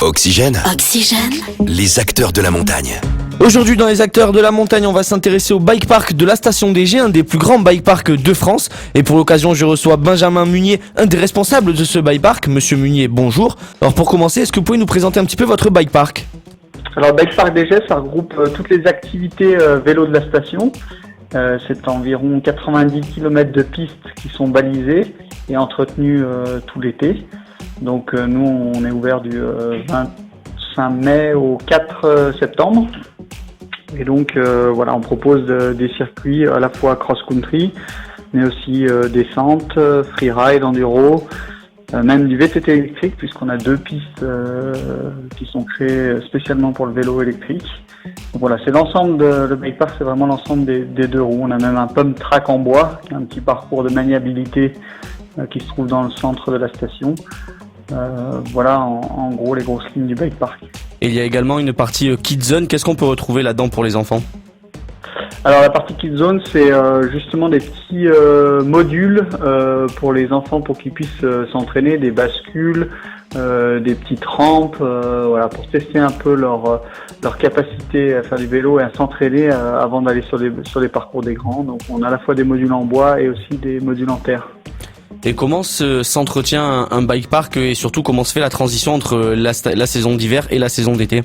Oxygène, Oxygène. les acteurs de la montagne. Aujourd'hui dans les acteurs de la montagne, on va s'intéresser au bike park de la station DG, un des plus grands bike parks de France. Et pour l'occasion, je reçois Benjamin Munier, un des responsables de ce bike park. Monsieur Munier, bonjour. Alors pour commencer, est-ce que vous pouvez nous présenter un petit peu votre bike park ? Alors Bike Park DG, ça regroupe toutes les activités vélo de la station. C'est environ 90 km de pistes qui sont balisées et entretenues tout l'été. Donc nous, on est ouvert du 25 mai au 4 septembre. Et donc voilà, on propose des circuits à la fois cross-country, mais aussi descente, freeride, enduro, même du VTT électrique, puisqu'on a deux pistes qui sont créées spécialement pour le vélo électrique. Donc voilà, c'est l'ensemble le bike park, c'est vraiment l'ensemble des deux roues. On a même un pump track en bois, qui est un petit parcours de maniabilité qui se trouve dans le centre de la station. Voilà en gros les grosses lignes du bike park. Et il y a également une partie Kids Zone. Qu'est-ce qu'on peut retrouver là-dedans pour les enfants ? Alors la partie Kids Zone, c'est justement des petits modules pour les enfants pour qu'ils puissent s'entraîner, des bascules, des petites rampes, voilà, pour tester un peu leur capacité à faire du vélo et à s'entraîner avant d'aller sur les parcours des grands. Donc on a à la fois des modules en bois et aussi des modules en terre. Et comment s'entretient un bike park et surtout comment se fait la transition entre la saison d'hiver et la saison d'été ?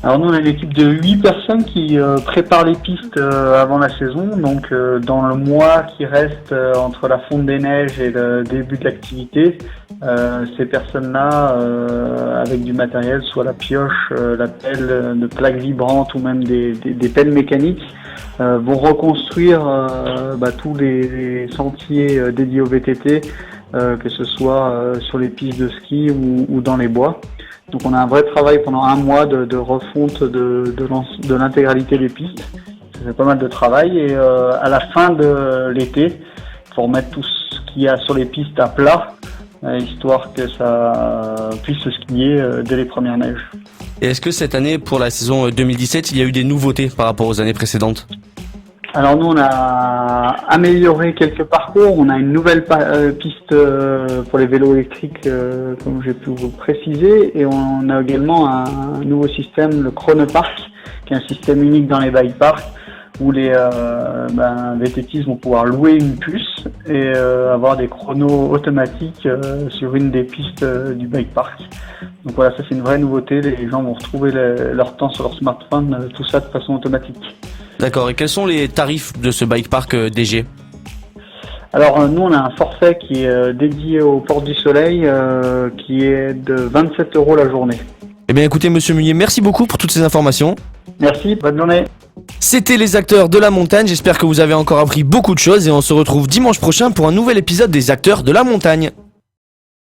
Alors nous on a une équipe de 8 personnes qui préparent les pistes avant la saison, donc dans le mois qui reste entre la fonte des neiges et le début de l'activité, ces personnes-là avec du matériel, soit la pioche, la pelle de plaques vibrantes ou même des pelles mécaniques, vont reconstruire tous les sentiers dédiés au VTT, que ce soit sur les pistes de ski ou dans les bois. Donc on a un vrai travail pendant un mois de refonte de l'intégralité des pistes. Ça fait pas mal de travail et à la fin de l'été, il faut remettre tout ce qu'il y a sur les pistes à plat, histoire que ça puisse se skier dès les premières neiges. Et est-ce que cette année, pour la saison 2017, il y a eu des nouveautés par rapport aux années précédentes ? Alors nous on a amélioré quelques parcours, on a une nouvelle piste pour les vélos électriques comme j'ai pu vous préciser, et on a également un nouveau système, le Chronopark, qui est un système unique dans les bike parks où les VTTistes vont pouvoir louer une puce et avoir des chronos automatiques sur une des pistes du bike park. Donc voilà, ça c'est une vraie nouveauté, les gens vont retrouver leur temps sur leur smartphone, tout ça de façon automatique. D'accord, et quels sont les tarifs de ce bike park DG ? Alors nous on a un forfait qui est dédié aux Portes du Soleil qui est de 27 € la journée. Eh bien écoutez Monsieur Munier, merci beaucoup pour toutes ces informations. Merci, bonne journée. C'était les acteurs de la montagne, j'espère que vous avez encore appris beaucoup de choses et on se retrouve dimanche prochain pour un nouvel épisode des acteurs de la montagne.